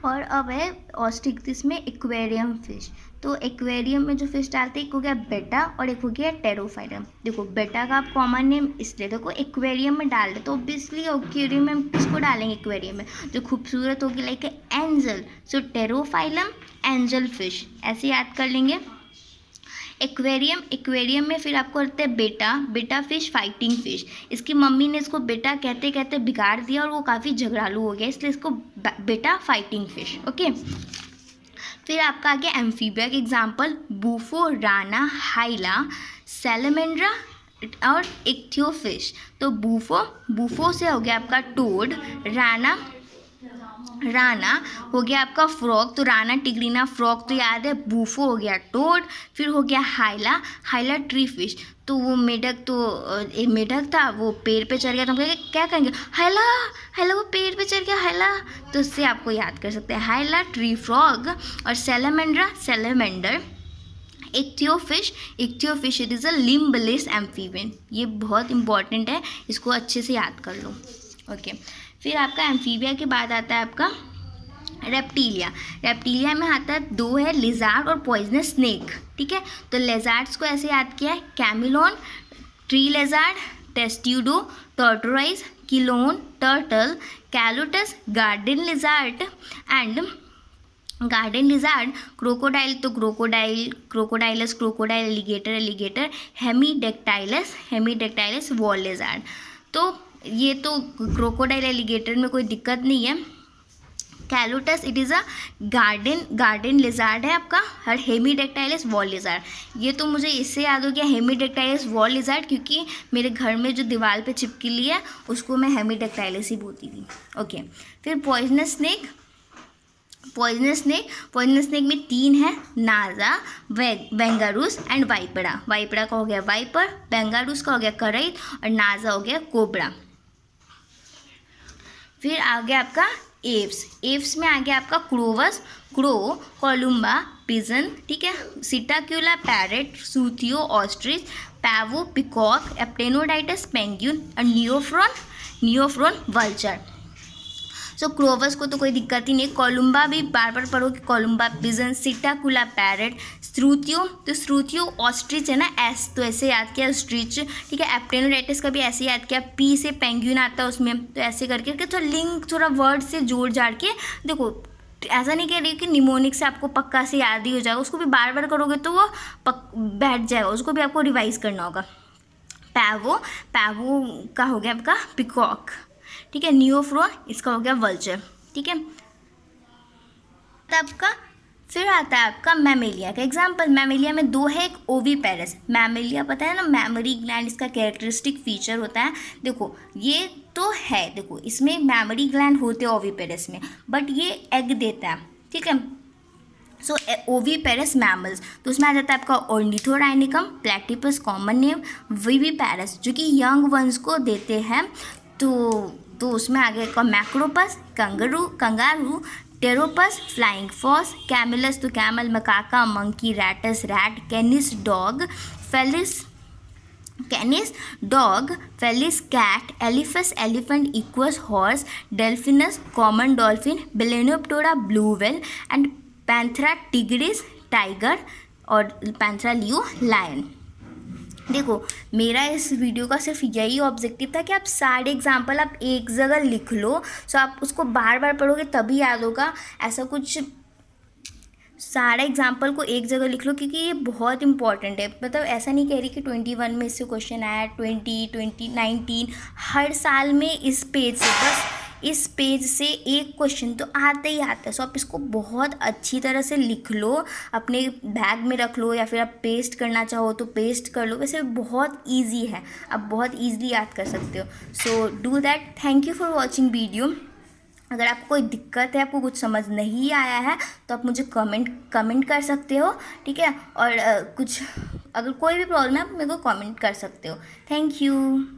और अब है ऑस्टिक्टिस में एक्वेरियम फिश। तो एक्वेरियम में जो फिश डालते हैं, एक हो गया बेटा और एक हो गया टेरोफाइटम। देखो बेटा का आप कॉमन नेम इसलिए देखो एक्वेरियम में डाल दे तो ऑब्वियसली एक्वेरियम में किसको डालेंगे, एक्वेरियम में जो खूबसूरत होगी लाइक एंजल। सो टेरोफाइलम एंजल फिश, ऐसे याद कर लेंगे। एक्वेरियम में फिर आपको लगता है बेटा फिश फाइटिंग फिश। इसकी मम्मी ने इसको बेटा कहते कहते बिगाड़ दिया और वो काफ़ी झगड़ालू हो गया, इसलिए इसको बेटा फाइटिंग फिश। ओके, फिर आपका आ गया एम्फीबिया के एग्जाम्पल, बूफो, राना, हाइला, सैलमेंड्रा और इक्थियोफिश। तो बूफो से हो गया आपका टोड, राना हो गया आपका फ्रॉग, तो राना टिग्रीना फ्रॉग तो याद है, बूफो हो गया टोड। फिर हो गया हाइला ट्री फिश, तो वो मेढक था, वो पेड़ पे चढ़ गया, तो हम कहेंगे क्या कहेंगे, हाइला वो पेड़ पे चढ़ गया हाइला, तो उससे आपको याद कर सकते हैं हाइला ट्री फ्रॉग। और salamander, ichthyophis it is a limbless amphibian. ये बहुत इंपॉर्टेंट है, इसको अच्छे से याद कर लो। ओके, फिर आपका एम्फीबिया के बाद आता है आपका रेप्टीलिया में आता है, दो है लिजार्ड और पॉइजनस स्नेक। ठीक है, तो लेजार्ड्स को ऐसे याद किया है, chameleon tree lizard, testudo tortoise, chelone turtle, calotes garden lizard, crocodile तो crocodylus alligator, hemidactylus wall lizard. तो ये तो क्रोकोडाइल एलिगेटर में कोई दिक्कत नहीं है। Calotes it is a garden lizard है आपका, और हेमीडेक्टाइलस वॉल लिजार्ड, ये तो मुझे इससे याद हो गया हेमीडेक्टाइलस वॉल लिजार्ड, क्योंकि मेरे घर में जो दीवार पे चिपकी है उसको मैं हेमीडेक्टाइलस ही बोलती थी। ओके, फिर पॉइजनस स्नेक में तीन है, नाजा, बेंगारूस एंड वाइपड़ा का हो गया वाइपर, बेंगारूस का हो गया करैत और नाजा हो गया कोबरा। फिर आ गया आपका एव्स में आ गया आपका क्रो, कोलुम्बा पिजन, ठीक है, psittacula parrot, struthio ostrich, pavo peacock, aptenodytes penguin और नियोफ्रॉन वल्चर। सो क्रोवस को तो कोई दिक्कत ही नहीं, कोलुम्बा भी बार बार पढ़ोगे, कोलुम्बा पिजन, सिटाकुला पैरेट, श्रुतियो ऑस्ट्रिच है ना, एस तो ऐसे याद किया ऑस्ट्रिच। ठीक है, एप्टेनोडाइटिस का भी ऐसे याद किया, पी से पेंगुइन आता है उसमें, तो ऐसे करके थोड़ा लिंक थोड़ा वर्ड से जोड़ जाड़ के देखो। ऐसा नहीं कह रही कि निमोनिक से आपको पक्का से याद ही हो जाएगा, उसको भी बार बार करोगे तो वो बैठ जाएगा, उसको भी आपको रिवाइज करना होगा। पैवो का हो गया आपका पिकॉक, ठीक है, नियोफ्रॉन इसका हो गया वल्चर। ठीक है, फिर आता है आपका मैमेलिया का एग्जाम्पल। मैमेलिया में दो है, एक ओवीपेरस, मैमेलिया पता है ना, मैमरी ग्लैंड इसका कैरेक्टरिस्टिक फीचर होता है। देखो ये तो है, देखो इसमें मैमरी ग्लैंड होते हैं ओवीपेरस में, बट ये एग देता है। ठीक है, सो ओवीपेरस मैमल्स, तो उसमें आ जाता है आपका ऑर्निथोराइनिकम, प्लेटिपस कॉमन नेम, विविपेरस जो कि यंग वंस को देते हैं, तो उसमें आगे का macropus, kangaroo, pteropus, flying fox, camelus तो camel, macaca monkey, rattus rat, canis dog, felis cat, elephas elephant, equus horse, delphinus common dolphin, balaenoptera blue whale and panthera tigris tiger और panthera leo lion. देखो मेरा इस video का सिर्फ यही objective था कि आप सारे एग्जाम्पल आप एक जगह लिख लो, सो आप उसको बार बार पढ़ोगे तभी याद होगा। ऐसा कुछ सारे एग्जाम्पल को एक जगह लिख लो, क्योंकि ये बहुत इंपॉर्टेंट है। मतलब ऐसा नहीं कह रही कि 21 में इससे क्वेश्चन आया, 19 हर साल में इस पेज से, बस इस पेज से एक क्वेश्चन तो आता ही आता है। सो आप इसको बहुत अच्छी तरह से लिख लो, अपने बैग में रख लो, या फिर आप पेस्ट करना चाहो तो पेस्ट कर लो। वैसे बहुत इजी है, आप बहुत ईजिली याद कर सकते हो। So do that. Thank you for watching video. अगर आपको कोई दिक्कत है, आपको कुछ समझ नहीं आया है, तो आप मुझे कमेंट कर सकते हो। ठीक है, और कुछ अगर कोई भी प्रॉब्लम है आप मेरे को कमेंट कर सकते हो। Thank you.